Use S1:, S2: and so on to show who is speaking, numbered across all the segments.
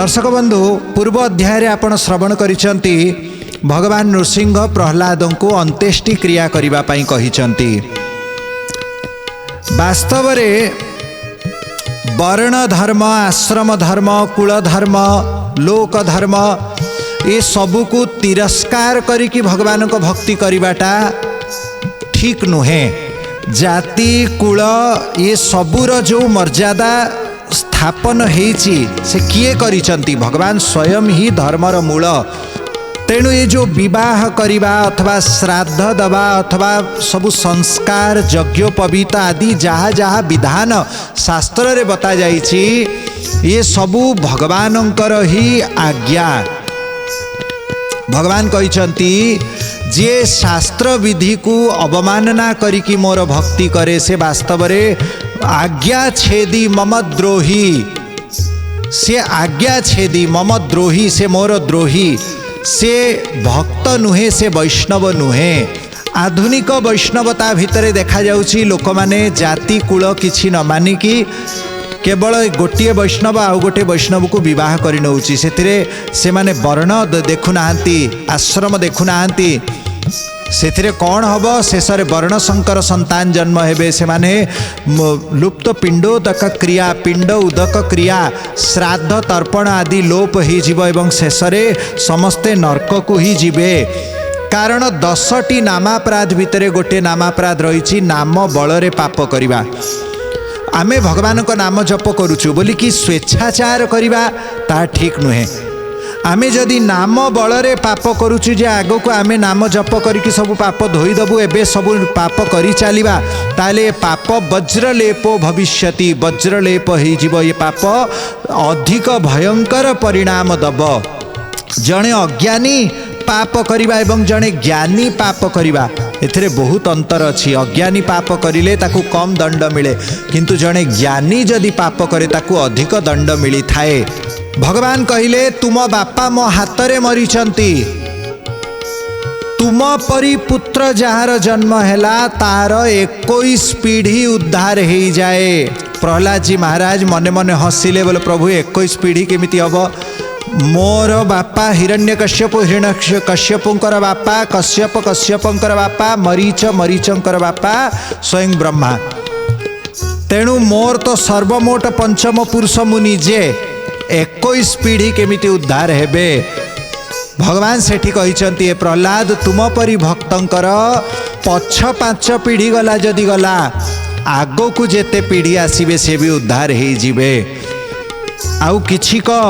S1: दर्शक बंधु पूर्व अध्याय आपण श्रवण करिसंती भगवान नृसिंह प्रहलाद को अंत्येष्टि क्रिया करिबा पई कहिसंती। वास्तव रे वर्ण धर्म, आश्रम धर्म, कुल धर्म, लोक धर्म ये सबू को तिरस्कार करिकी भगवान को भक्ति करिबाटा ठीक नुहे। जाति कुल ये सबूर जो मर्यादा स्थापन हेची से किए करिसंती भगवान स्वयं ही धर्मर मूल। तेणु ये जो विवाह करिबा अथवा श्राद्ध दबा अथवा सबु संस्कार यज्ञोपवीत आदि जहाँ जहाँ विधान शास्त्र रे बता जाइछि ये सबु भगवानंकर ही आज्ञा। भगवान कहिसंती जे शास्त्र विधि को अवमानना करिकी मोर भक्ति करे से वास्तव रे आज्ञा छेदी मम द्रोही। से आज्ञा छेदी मम द्रोही से मोर द्रोही से भक्त नुहे से वैष्णव नुहे। आधुनिक वैष्णवता भितरे देखा जाउछि लोक माने जाति कुल किछि न मानिकी केवल गोटे वैष्णव आउ गोटे वैष्णव को विवाह करि नउछि। सेतिरे से माने वर्ण देखु नाहंती, आश्रम देखु नाहंती। सेथिरे कौन हम शेष वर्ण संकर संतान जन्म हेबे। से माने लुप्त पिंडोदक क्रिया, पिंड उदक क्रिया, श्राद्ध तर्पण आदि लोप ही जीव एवं शेष समस्ते नरक को ही जीवे। कारण 10टी नामापराध भितरे गोटे नामापराध रही नाम बल पाप करिबा। आमे भगवान को नाम जप करुचु बोली कि स्वेच्छाचार करिबा ता ठीक नुहे। आमे जदि नाम बलरे पाप करुचु जे आगो को आमे नाम जप करिकी सब पाप धोईदेबू एबे सब पाप करी चलिबा ताले पाप वज्रलेपो भविष्यति। वज्रलेप ही जीव ये पाप अधिक भयंकर परिणाम दब। जणे अज्ञानी पाप करिबा एवं जणे ज्ञानी पाप करिबा एथिरे बहुत अंतर अछि। अज्ञानी पाप करिले ताकू कम दंड मिले किंतु जणे ज्ञानी जदि पाप करे ताकू अधिक दंड मिली थाए। भगवान कहिले तुम बापा मो हाथ में मरीचंती। तुम परी पुत्र जार जन्म हैला तार 21 पीढ़ी उद्धार हो जाए। प्रहलाद जी महाराज मने मने हसिले बोले प्रभु 21 पीढ़ी केमिति हबो। मोर बापा हिरण्यकश्यप, हिरण्यकश्यपंकर बापा कश्यप, कश्यपंकर बापा मरीच, मरीचंकर बापा स्वयं ब्रह्मा। तेणु मोर तो सर्वमोट पंचम पुरुष मुनि जे 21 पीढ़ी केमिति उद्धार हेबे। भगवान सेठी कहिसंती ए प्रहलाद तुम परी भक्तंकर पछ 5 पीढ़ी गला जदि गला आगो को जेते पीढ़ी आसीबे से भी उद्धार हो जीवे। आउ किछि को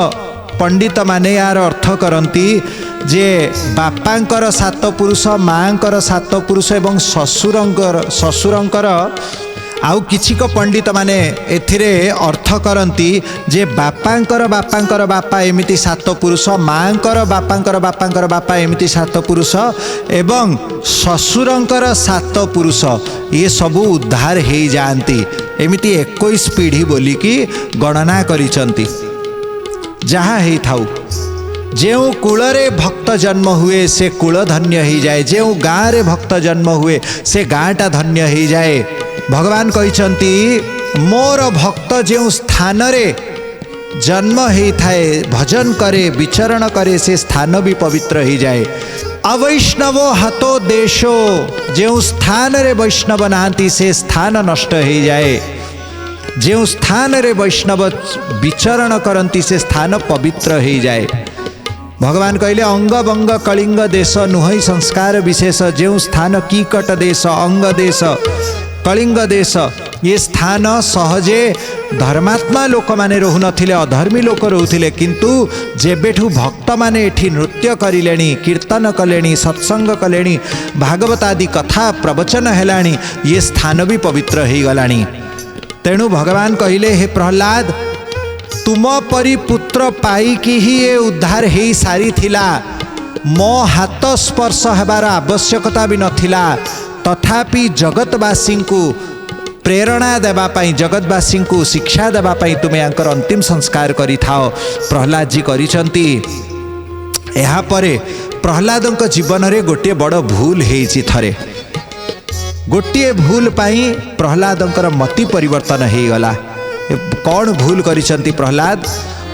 S1: पंडित माने यार अर्थ करंती जे बापांकर 7 पुरुष, मांकर 7 पुरुष एवं ससुरंकर आउ किछि को पंडित माने एथिरे अर्थ करंती जे बापांकर बापा एमिति 7 पुरुष, मांकर बापांकर बापा एमिति 7 पुरुष एवं ससुरंकर 7 पुरुष ये सबू उद्धार हो जाती। एमिति 21 पीढ़ी बोली की गणना करिसंती। जहाँ ही थाउ जेउ कूलरे भक्त जन्म हुए से कूल धन्य हो जाए। जेउ गाँव रे भक्त जन्म हुए से गाँटा धन्य हो जाए। भगवान कहिसंती मोर भक्त जो स्थान रे जन्म ही थाए भजन करे विचरण करे से स्थान भी पवित्र हो जाए। अवैष्णवो हतो देशो जो स्थान रे वैष्णव नाहंती से स्थान नष्ट हो जाए। जो स्थान रे वैष्णव विचरण करंती से स्थान पवित्र हो जाए। भगवान कहले अंग बंग कलिंग देश नुहई संस्कार विशेष। जो स्थान कीकट देश, अंग देश, कलिंग देश ये स्थान सहजे धर्मात्मा लोक माने रहु नथिले, अधर्मी लोक रहउथिले। किंतु जेबेठु भक्त माने एठी नृत्य करिलेनी, कीर्तन कलेनी, सत्संग कलेनी, भागवत आदि कथा प्रवचन हेलानी ये स्थान भी पवित्र हो गलानी। तेणु भगवान कहिले हे प्रहलाद तुम परी पुत्र पाई कि ही ये उद्धार हो सारी थिला। मो हाथ स्पर्श हेबार आवश्यकता भी नथिला। तथापि जगतवासी को प्रेरणा देवाई, जगतवासी को शिक्षा देवाई तुम्हें यांकर अंतिम संस्कार करि थाओ। प्रहलाद जी करिसंती। एहा परे प्रहलादଙ୍କ जीवन गोटे बड़ भूल हेछि। थरे गोटे भूल पाई प्रहलादଙ୍କର मति परिवर्तन हो गला। कौन भूल करिसंती प्रहलाद?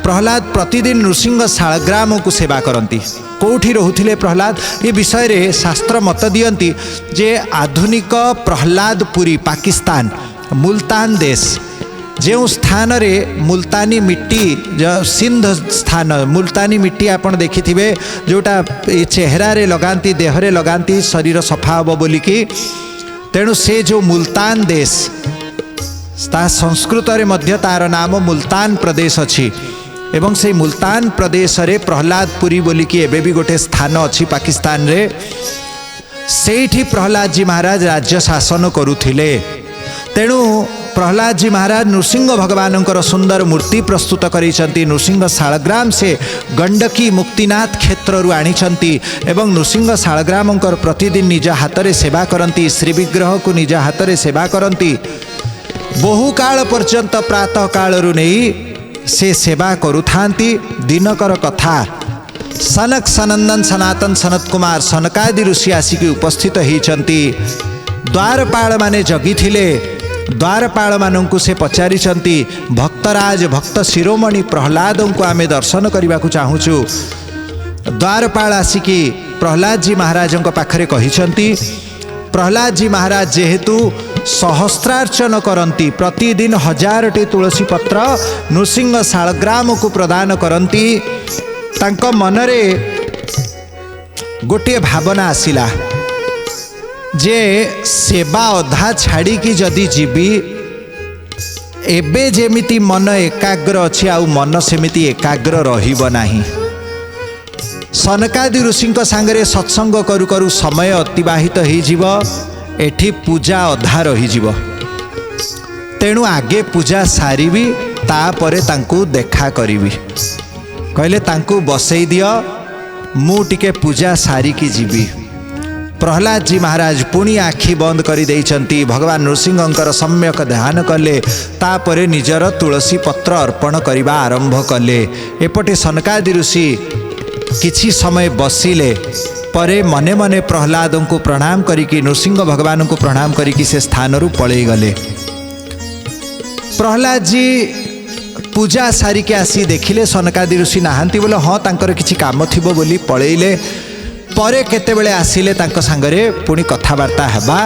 S1: प्रहलाद प्रतिदिन नृसिंह शालग्राम को सेवा करती। कौठी रोहुथिले प्रहलाद ये विषय रे शास्त्र मत दियंती जे आधुनिक प्रहलादपुरी पाकिस्तान मुल्तान देश जो स्थान रे मुल्तानी मिट्टी सिंध स्थान मुल्तानी मिट्टी आपन देखिथिबे जोटा चेहरा रे लगांती देहरे लगांती शरीर सफा हबो बोलिकी। तेणु से जो मुल्तान देश ता संस्कृत रे मध्य तार नाम मुल्तान प्रदेश अछि एवं से मुल्तान प्रदेश रे प्रहलादपुरी बोलिकी एबे भी गोटे स्थान अछि पाकिस्तान रे। सेठी प्रहलाद जी महाराज राज्य शासन करुथिले। तेणु प्रहलाद जी महाराज नृसिंह भगवान सुंदर मूर्ति प्रस्तुत करिसंती। नृसिंह शालग्राम से गंडकी मुक्तिनाथ क्षेत्र रु आनिछंती एवं नृसिंह शालग्राम प्रतिदिन निज हाथ रे सेवा करती। श्री विग्रह को निज हाथ रे सेवा करती। बहु काल पर्यंत प्रातः काल रु नहीं से सेवा करुथांती। दिनकर कथा सनक सनंदन सनातन सनत कुमार सनकादि ऋषि आसिक उपस्थित होइछंती। द्वारपाल माने जगिथिले। द्वारपाल मानंकु से पचारिछंती भक्तराज भक्त शिरोमणि प्रहलाद को आमे दर्शन करने को चाहूचु। द्वारपाल आसिकी प्रहलाद जी महाराज पाखरे कहिछंती प्रहलाद जी महाराज जेहेतु सहस्रार्चन करती प्रतिदिन 1000टी तुलसी पत्र नृसिंह शालग्राम को प्रदान करती। तांको मनरे गोटे भावना आसिला जे सेवा अधा छाड़ी की जदि जीवी एबे जेमिति मन एकाग्र अच्छी आउ मन सेमिति एकाग्र रहिबो नाही। सनकादि ऋषि सांगरे सत्संग करू करू समय अतिबाहित हो एठी पूजा अधा रहीजिव। तेणु आगे पूजा सारिबी तापरे तांकु देखा करिबी। कहले तांकु बसई दियो मु टिके पूजा सारिकी जीवी। प्रहलाद जी महाराज पुणी आखि बंद कर देइछंती। भगवान नृसिंहंकर सम्यक ध्यान कले तापरे निजर तुलसी पत्र अर्पण करने आरंभ कले। एपटे सनकादि ऋषि किछि समय बसिले परे मने मने प्रहलाद को प्रणाम करिकी नृसिंह भगवान को प्रणाम करिकी से स्थान रु पळेई गले। प्रहलाद जी पूजा सारिके आसी देखिले सनकादि ऋषि नाहांती बोले हाँ तांकर किछि काम थिबो बोली पळेइले। परे केतेबेले आसिले तांको सांगरे पुणी कथबार्ता हेबा।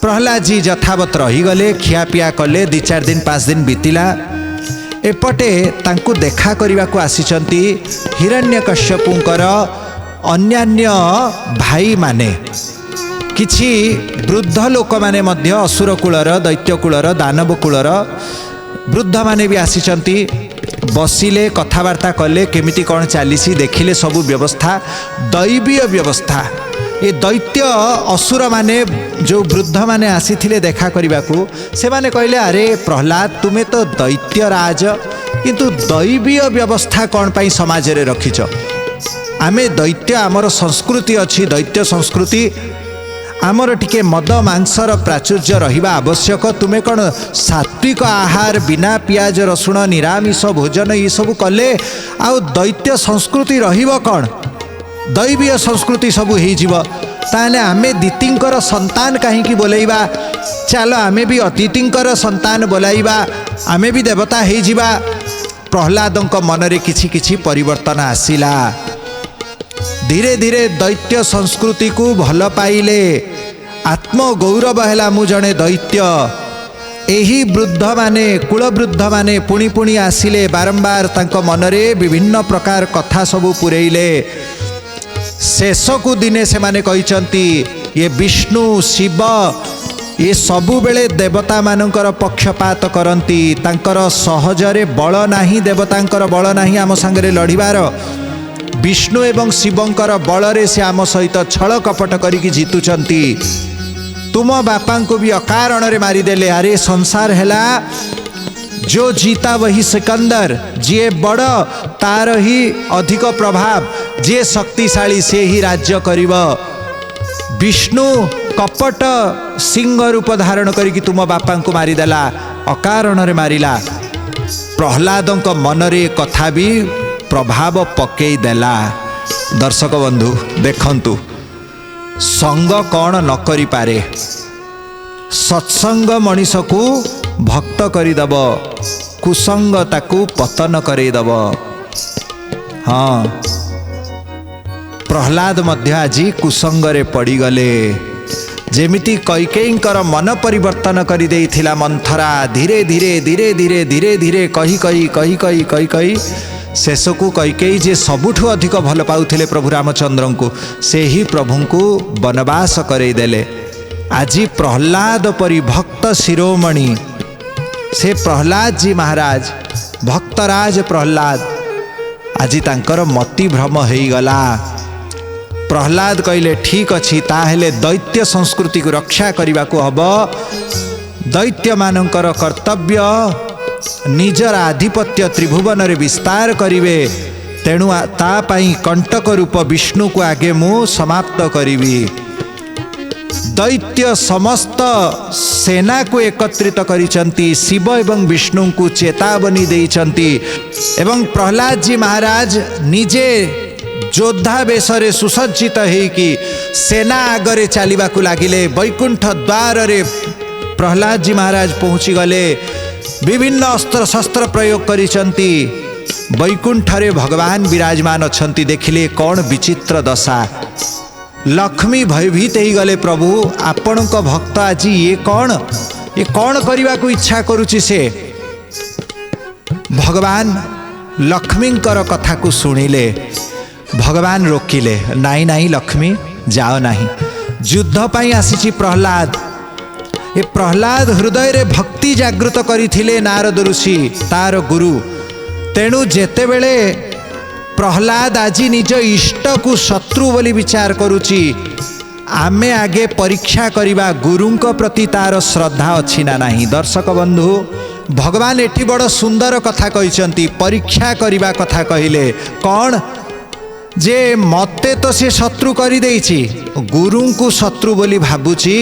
S1: प्रहलाद जी यथावत रहीगले खियापिया कले। 2-4 दिन 5 दिन बीतिला। एपटे तांको देखा करने को आसिचंती हिरण्यकश्यपुंकर अन्यान्य भाई माने किछि वृद्ध लोक माने मध्य असुर कुलर दैत्य कुलर दानव कुलर वृद्ध माने भी आसिचंती। बसिले कथबार्ता कले केमिति कौन चलीसी देखिले सबु व्यवस्था दैवीय व्यवस्था। ये दैत्य असुर माने जो वृद्ध माने आसीथिले देखा करने को से माने कहले अरे प्रहलाद तुम्हें तो दैत्य राज किंतु दैवीय व्यवस्था कौन पाई समाज रे रखिच। आमे दैत्य आमर संस्कृति अच्छी दैत्य संस्कृति आमर टिके मद मांसर प्राचुर्य रहिबा आवश्यक। तुम्हें कौन सात्विक आहार बिना पियाज रसुण निरामिष भोजन ये सब कले आउ दैत्य संस्कृति रहिबो कौन दैवीय संस्कृति सबू हो ताने आमे दितिंकर संतान कहीं बोलैबा। चलो आमे भी अतिथिंकर संतान बोलाइबा आमे भी देवता हो जिबा। प्रहलादंक मनरे किछि किछि परिवर्तन आसिला। धीरे धीरे दैत्य संस्कृति को भल पाइले। आत्म गौरव है मु जड़े दैत्य। एही वृद्ध माने कुल वृद्ध माने पुणी पुणी आसिले बारंबार तांको मनरे विभिन्न प्रकार कथा सबू पुरैले। शेष को दिने से माने कहिचंती ये विष्णु शिव ये सबु बेले देवता मानकर पक्षपात करती। तांकर सहजरे बल नाही देवतांकर बल नाही आम सांगरे लड़िबार। विष्णु एवं शिवंकर बलरे से आम सहित छल कपट करिकी जीतुचंती। तुम बापा को भी अकारण रे मारिदेले। अरे संसार हैला जो जीता वही सिकंदर जे बड़ तार ही अधिक प्रभाव जे शक्तिशाली से ही राज्य करिव। विष्णु कपट सिंह रूप धारण करिकी तुम बापा को मारिदेला अकारण रे मारिला। प्रहलादंक मनरे कथा भी प्रभाव पकई देला। दर्शक बंधु देखंतु संग कौन न करि पारे। सत्संग मनीष को भक्त करिदब। कुसंग ताकू पतन करैदब। हाँ, प्रहलाद मध्य आजी कुसंगरे पड़गले। जेमिति कैकेयींकर मन परिवर्तन कर देइथिला मंथरा, धीरे धीरे धीरे धीरे धीरे धीरे कही कही कही कही कही कही शेषकू कैकेयी जे सबुठु अधिक भल पाउथिले प्रभु रामचंद्र को, से ही प्रभु को वनवास करैदेले। आजी प्रहलाद परि भक्त शिरोमणि से प्रहलाद जी महाराज, भक्तराज प्रहलाद, आज तांकर मति भ्रम हो गला। प्रहलाद कहले ठीक अच्छी, ताहेले दैत्य संस्कृति को रक्षा करने को हब। दैत्य मानकर कर्तव्य निजर आधिपत्य त्रिभुवन रे विस्तार करिवे, तेणु तापाई कंटक रूप विष्णु को आगे मु समाप्त करी। दैत्य समस्त सेना को एकत्रित करिसंती, शिव एवं विष्णु को चेतावनी देइसंती, एवं प्रहलाद जी महाराज निजे योद्धा वेशरे सुसज्जित होइकि सेना आगरे चलवा को लगिले। वैकुंठ द्वार रे प्रहलाद जी महाराज पहुँची गले, विभिन्न अस्त्र शस्त्र प्रयोग करिसंती। वैकुंठ रे भगवान विराजमान अछंती, देखिले कौन विचित्र दशा। लक्ष्मी भयभीत हो गले, प्रभु आपण को भक्त आज ये कौन करने को इच्छा करुच्ची। से भगवान लक्ष्मींकर कथा को सुनिले, भगवान रोकिले, नाई नाई लक्ष्मी जाओ नहीं, युद्ध पाई आसी प्रहलाद। ये प्रहलाद हृदय रे भक्ति जागृत करिथिले नारद ऋषि तार गुरु, तेणु जेतेबेले प्रहलाद आज निज इष्ट को शत्रु बोली विचार करुची, आमे आगे परीक्षा करिबा गुरुंक प्रति तार श्रद्धा अच्छी ना नहीं। दर्शक बंधु, भगवान एठी बड़ सुंदर कथा कहिसंती, परीक्षा करिबा कथा कहिले। कौन जे मते तो से शत्रु करि देइछि, गुरु को शत्रु बोली भाबुची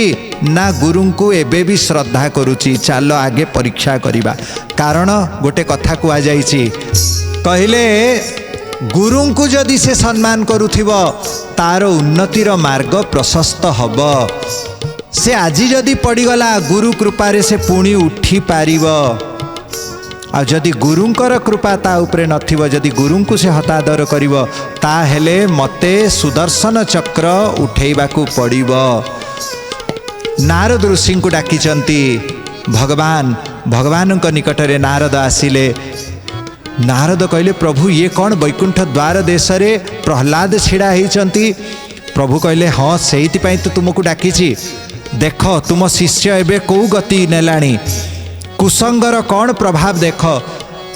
S1: ना गुरु को एबे भी श्रद्धा करुची। चलो आगे परीक्षा करिबा। कारण गोटे कथा कुआ जाइछि, कहिले गुरु को जदि से सम्मान करुथिब तार उन्नतिर मार्ग प्रशस्त हब। से आजी जदि पड़ीगला गुरु कृपारे से पुणी उठी पारिब। आ जदि गुरुंकर कृपा ता उपरे नथिब, जदि गुरु को से हतादर करिब, ताहेले मते सुदर्शन चक्र उठेइबाकू पड़िब। नारद ऋषि को डाकिचंती भगवान, भगवान निकट रे नारद आसिले। नारद कहले प्रभु ये कौन वैकुंठ द्वार देश रे प्रहलाद छिड़ा होइचंती। प्रभु कहले हाँ सेइतिपाई तो तुमको डाकिछि, देख तुम शिष्य एबे को गति नेलाणी, कुसंगर कौन प्रभाव देख।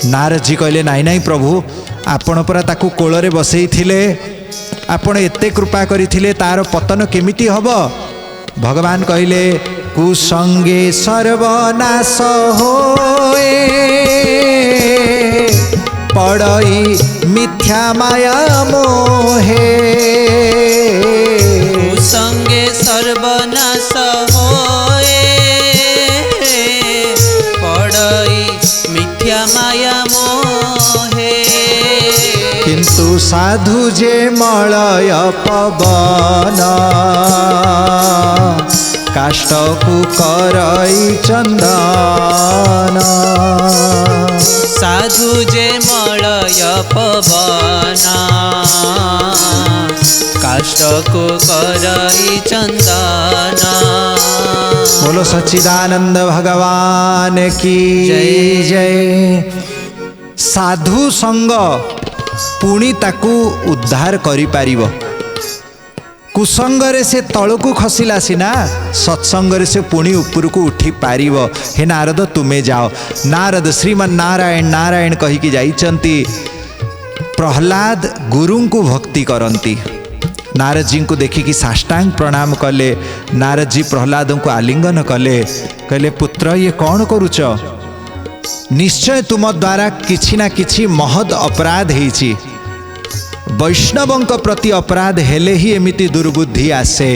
S1: नारद जी कहले नाई नाई प्रभु, आपण परा ताकू कोଳରେ बसैथिले, आपण एते कृपा करिथिले, तार पतन केमिति हब। भगवान कहले कुसंगे सर्वनाश होए, पड़ई मिथ्या माया मोहे।
S2: कुसंगे सर्वनाश होए, पड़ई मिथ्या माया मोहे।
S1: किंतु साधु जे मलय पवन, काष्ठकु करई चंदन।
S2: साधु जे मलय पवन, काष्ठकु करई चंदन।
S1: बोलो सच्चिदानंद भगवान की जय। साधु संग पुणी ताकू उद्धार करि पारिबो। कुसंगरे से तळकू खसिला सिना, सत्संगरे से पुणी ऊपर को उठी पारिबो। हे नारद तुमे जाओ। नारद श्रीमन नारायण नारायण कही कि जाइचंती। प्रहलाद गुरु को भक्ति करंती। नारद जी को देखिकी साष्टांग प्रणाम कले। नारद जी प्रहलाद को आलिंगन कले, कहले पुत्र ये कौन करुच? निश्चय तुम द्वारा किछि ना किछि महद अपराध हेछि। वैष्णवंक प्रति अपराध हेले ही एमिति दुर्बुद्धि आसे।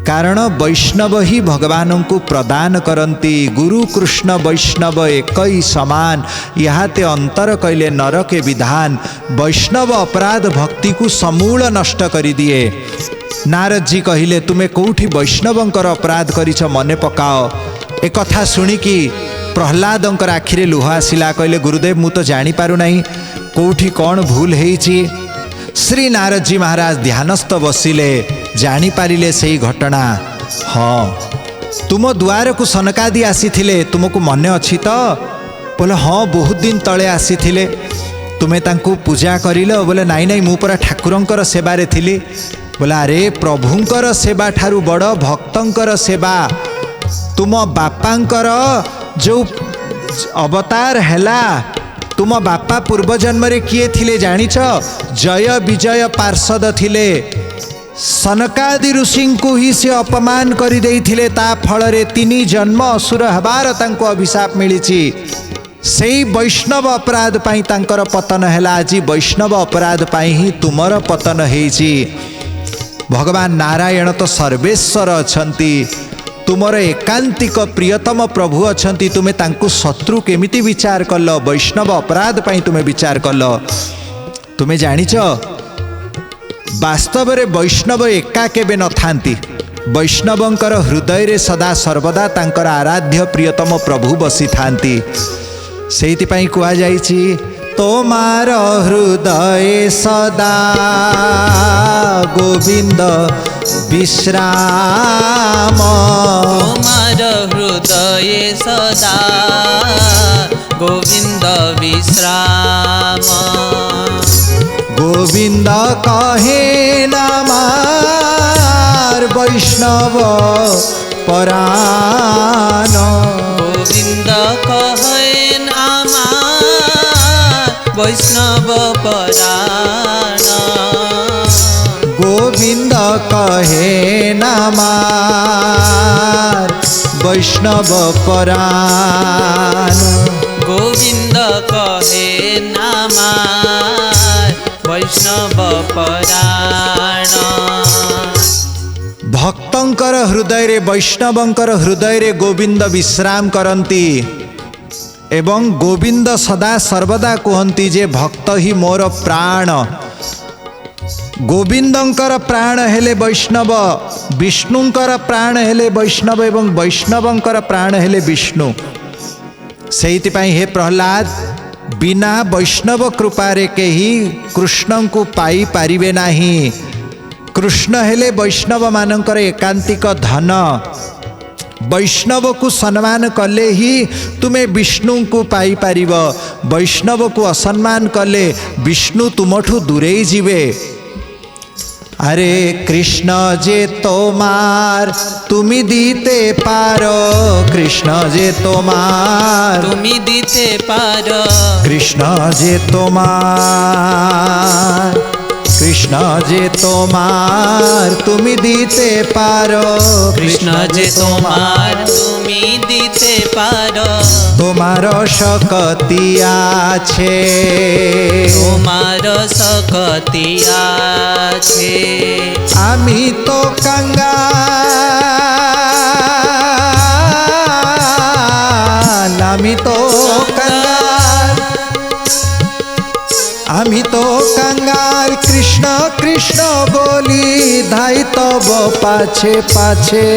S1: कारण वैष्णव ही भगवान को प्रदान करती। गुरु कृष्ण वैष्णव एक ही समान, याते अंतर कैले नर के विधान। वैष्णव अपराध भक्ति को समूल नष्ट कर दिए। नारद जी कहिले तुमे कौठी वैष्णवंकर अपराध करिछ मने पकाओ। एक कथा सुनिकी प्रहलादंकर आखिरे लुह आसिला। कहले गुरुदेव मु तो जानी पारु नहीं कोठी कौन भूल हेची। श्री नारद जी महाराज ध्यानस्थ बसिले, जानी पारिले सही घटना। हाँ तुम द्वार को सनकादी आसीथिले, तुमको मने अच्छी तो? बोले हाँ बहुत दिन तले आसीथिले। तुम्हें तांको पूजा करिलो? बोले नाई नाई मु परा ठाकुरंकर सेबारे थिली। बोले अरे प्रभुंकर सेवा ठारू बड़ भक्तंकर सेवा। तुम बापांकर जो अवतार हैला, तुम बापा पूर्व जन्म रे किए थिले जानिछ? जय विजय पार्षद थिले। सनकादि ऋषि को ही से अपमान करि देइथिले, ता फल रे तिनी जन्म असुर हबार तांको अभिशाप मिलिछि। सेई वैष्णव अपराध पाई तांकर पतन हैला। आज वैष्णव अपराध पाई ही तुमर पतन हेछि। भगवान नारायण तो सर्वेश्वर अछंती, तुमर एकांतिक प्रियतम प्रभु अछंती। तुमे तांको शत्रु केमिति विचार कल? वैष्णव अपराध पाई तुमे विचार कल। तुमे जानिछ वास्तव रे वैष्णव एका केबे न थांती। वैष्णवंकर हृदय रे सदा सर्वदा तांकर आराध्य प्रियतम प्रभु बसी थांती। सेति पाई कुआ जाईछि तोमार हृदय सदा गोविंद विश्राम।
S2: तोमार हृदय सदा गोविंद विश्राम।
S1: गोविंद कहे नमार वैष्णव परान।
S2: गोविंद कहे नमार वैष्णव परान।
S1: गोविंद कहे नमार वैष्णव परान।
S2: गोविंद कहे नमार वैष्णव पराण।
S1: भक्तंकर हृदय रे वैष्णवंकर हृदय रे गोविंद विश्राम करंती। एवं गोविंद सदा सर्वदा कहती जे भक्त ही मोर प्राण। गोविंदंकर प्राण हेले वैष्णव, विष्णुंकर प्राण हेले वैष्णव एवं वैष्णवंकर प्राण हेले विष्णु। सेइतिपाई हे प्रहलाद, बिना वैष्णव कृपारे केही कृष्ण को पाई पारिबे नाही। कृष्ण हेले वैष्णव मानकर एकांतिक धन। वैष्णव को सम्मान कले ही तुम्हें विष्णु को पाई पारिब। वैष्णव को असम्मान कले विष्णु तुमठू दूरेई जीवे। अरे कृष्ण जे तोमार तुमी दीते पारो। कृष्ण जे तोमार
S2: तुमी दीते पारो।
S1: कृष्ण जे तोमार कृष्ण जे तोमार तुमी दीते पारो।
S2: कृष्ण जे तोमार तुमी दीते पारो।
S1: तोमार शक्ति आछे।
S2: तोमार शक्ति आछे।
S1: आमी तो कंगाल। आमी तो कंगाल। आमी तो कंगाल कृष्ण कृष्ण बोली धाई तब पाछे पाछे।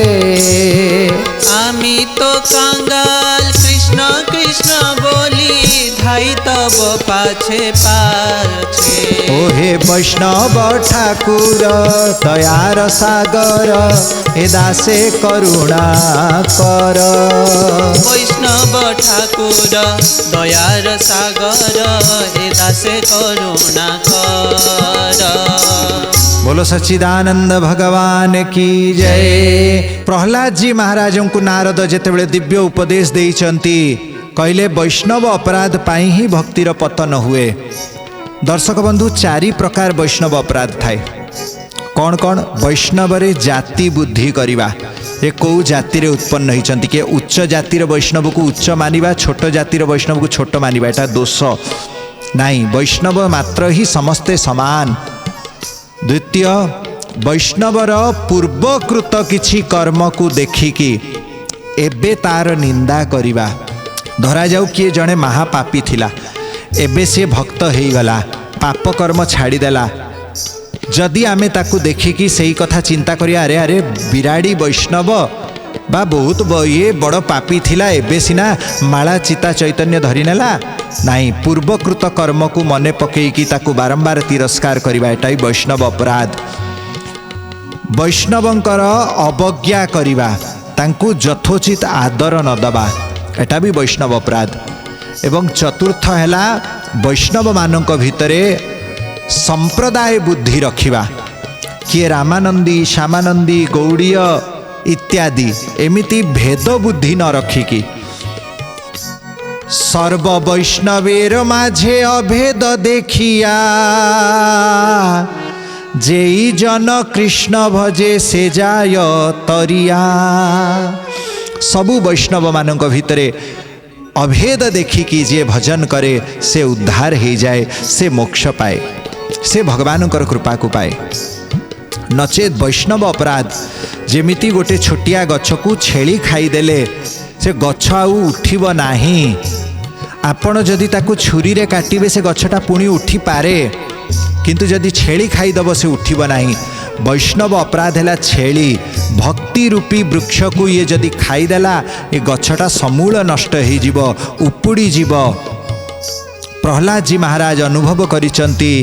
S2: आमी तो कंगाल कृष्ण कृष्ण बोली धाई तब पाछे पाछे।
S1: ओहे वैष्णव ठाकुर दयार सागर हे दासे करुणा कर।
S2: वैष्णव ठाकुर दयार सागर हे दासे करुणा कर।
S1: बोलो सच्चिदानंद भगवान की जय। प्रहलाद जी महाराज को नारद जेतेबेले दिव्य उपदेश देइचंती, कहले वैष्णव अपराध पाई ही भक्तिर पतन हुए। दर्शक बंधु, चारि प्रकार वैष्णव अपराध थाए। कौन कौन? वैष्णव रे जाति बुद्धि करिबा। ये कौ जाति रे उत्पन्न होइचंती के उच्च जातिर वैष्णव को उच्च मानिबा, छोट जातिर वैष्णव को छोट मानिबा, एटा दोष नहीं। वैष्णव मात्र ही समस्ते समान। द्वितीय, वैष्णवर पूर्वकृत किछि कर्म को देखिकी एबे तार निंदा करिबा। धरा जाऊ किए जड़े महापापी थिला, एबे से भक्त होईगला, पाप कर्म छाड़ीदेला। जदि आमे ताकू देखिकी सही कथा चिंता करिया, अरे अरे बिराड़ी वैष्णव बा बहुत ये बड़ पापी थिला एबे सिना माला चिता चैतन्य धरी नेला नहीं पूर्वकृत कर्म को मने पकेकी ताकू बारंबार तिरस्कार करिबा एटा ही वैष्णव अपराध। वैष्णवंकर अवज्ञा करिबा तांकू यथोचित आदर न दबा एटा भी वैष्णव अपराध। एवं चतुर्थ हैला वैष्णव मानक भितरे संप्रदाय बुद्धि रखिबा किए रामानंदी श्यामानंदी गौड़ीय इत्यादि एमिति भेद बुद्धि न रखिकी सर्व वैष्णवेर माझे अभेद देखिया जेई जन कृष्ण भजे से जाय तरिया। सबु वैष्णव मानक भितरे अभेद देखिकी जे भजन करे से उद्धार हो जाए से मोक्ष पाए से भगवान कृपा को पाए। नचेत वैष्णव अपराध जेमिति गोटे छोटिया गछ को छेली खाईदेले से गछ आउ उठिब नाही आपण जदि ताकू छुरी रे काटिबे से गछटा पुणी उठी पारे किंतु जदि छेली खाईदब से उठिब नाही। वैष्णव अपराध है छेली भक्ति रूपी वृक्ष को ये जदि खाईदेला ये गछटा समूल नष्ट हो उपुड़ी जीव। प्रहलाद जी महाराज अनुभव करिसंती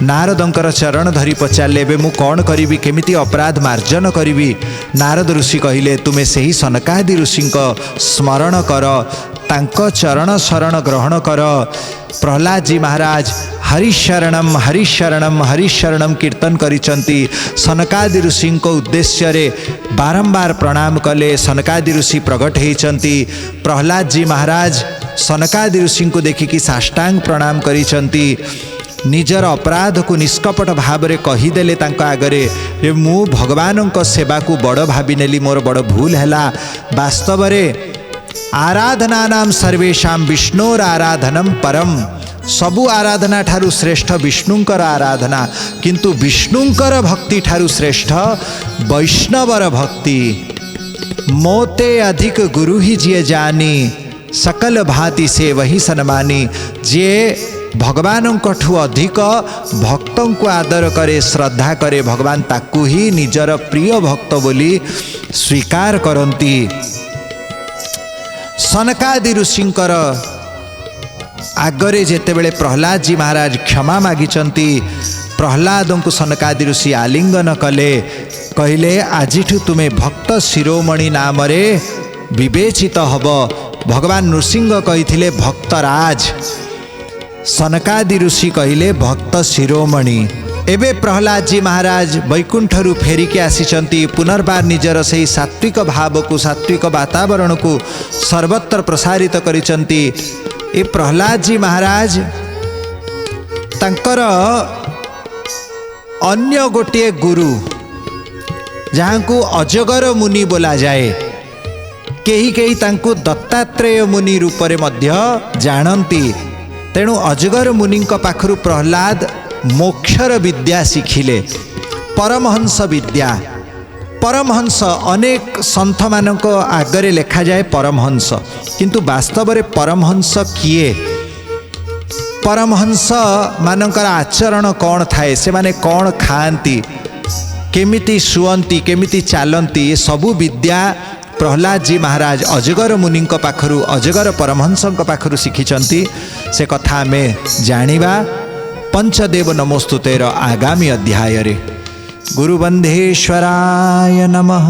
S1: नारदंकर चरण धरी पचारे एबे मु कौन करी केमिति अपराध मार्जन करी। नारद ऋषि कहिले तुमे सही सनकादि ऋषि स्मरण कर तांको चरण शरण ग्रहण कर। प्रहलाद जी महाराज हरिशरणम हरिशरणम हरिशरणम कीर्तन करिसंती सनकादि ऋषि उद्देश्य रे बारंबार प्रणाम कले। सनकादि ऋषि प्रकट होइचंती प्रहलाद जी महाराज सनकादि ऋषि को देखिकी साष्टांग प्रणाम करिसंती निजर अपराध को निष्कपट भाव रे कहीदेले तांको आगरे जे मु भगवान को सेवा को बड़ भावी नेली मोर बड़ भूल हैला। वास्तव रे आराधना नाम सर्वेशाम विष्णुर आराधनम परम सबु आराधना ठारू श्रेष्ठ विष्णुंकर आराधना किंतु विष्णुंकर भक्ति ठारू श्रेष्ठ वैष्णवर भक्ति। मोते अधिक गुरु ही जिए जानी सकल भांति से वही सन्मानी। जे भगवान ठू अधिक भक्तों को आदर करे श्रद्धा करे भगवान ताकू ही निजर प्रिय भक्त बोली स्वीकार करती। सनकादि ऋषिंकर आगरे जेतेबेले प्रहलाद जी महाराज क्षमा मागिचंती प्रहलाद को सनकादि ऋषि आलिंगन कले कहले आजिठु तुमे भक्त शिरोमणि नाम रे विवेचित हब। भगवान नृसिंह कहिथिले भक्तराज सनकादि ऋषि कहिले भक्त शिरोमणि। एबे प्रहलाद जी महाराज वैकुंठरू फेरिके आसीचंती पुनर्बार निजर से सात्विक भाव को सात्विक वातावरण को सर्वत्र प्रसारित करिचंती। ए प्रहलाद जी महाराज तांकर अन्य गोटे गुरु जहाँ को अजगर मुनि बोला जाए कहीं कहीं तांको दत्तात्रेय मुनि रूप में मध्य जानती। तेणु अजगर मुनि पाखरु प्रहलाद मोक्षर विद्या शिखिले परमहंस विद्या। परमहंस अनेक संत मानक आगरे लेखा जाए परमहंस किंतु वास्तव में परमहंस किए परमहंस मानकर आचरण कौन थाए से माने कौन खाती केमिति शुअंती केमिति चालंती ये सबु विद्या प्रहलाद जी महाराज अजगर मुनि पाखरु अजगर परमहंस पाखरु शिखिचंती। से कथा में जानिबा पंचदेव नमोस्तुतेर आगामी अध्याय रे। गुरुबंधेश्वराय नमः।